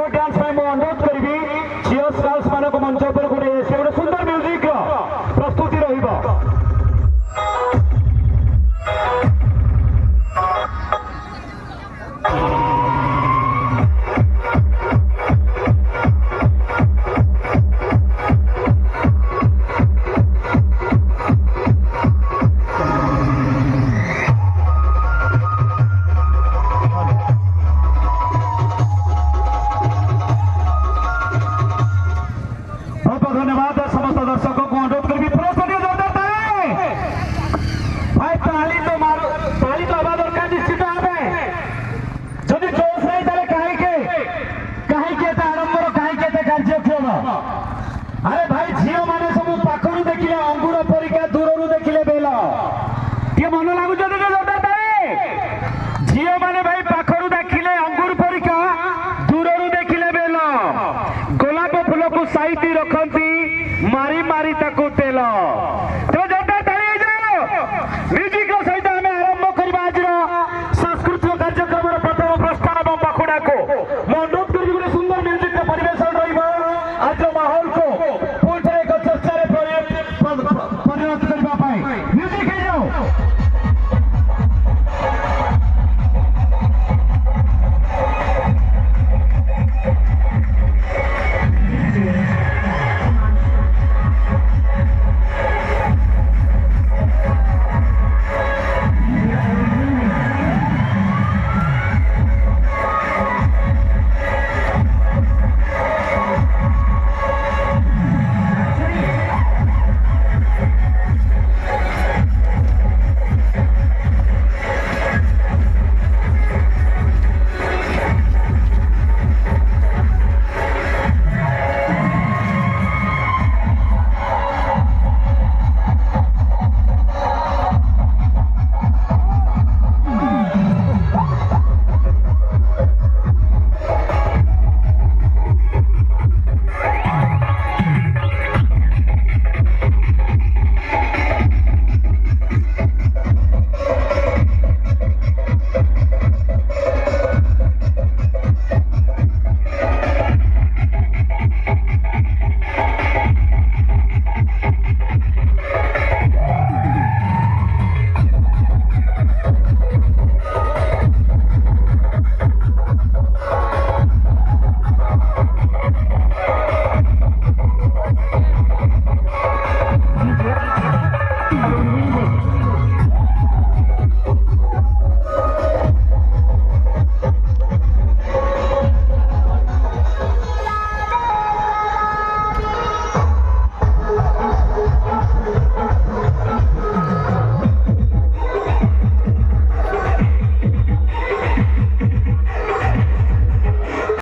सुंदर डांस में अनुरोध करी झील स्काउट्स मान मंच पर गोटे सुंदर म्यूजिक प्रस्तुति रहिबा। धन्यवाद समस्त दर्शकों को अनुरोध करी भाई ताली तो मारो, ताली तो हवा दरकार निश्चित भावे जदि जोश नहीं ताले कहीं आरंभ कहीं कार्यक्रम। अरे भाई झील माने सब पाखर देखिले अंगूर परिका दूर देखिले बेल ये मन लगुच झील माने भाई पाखर देखिले अंगूर परिका दूर देखिले बेल गोलाप फूल को साइती रखती मारी मारी ताकू तेल।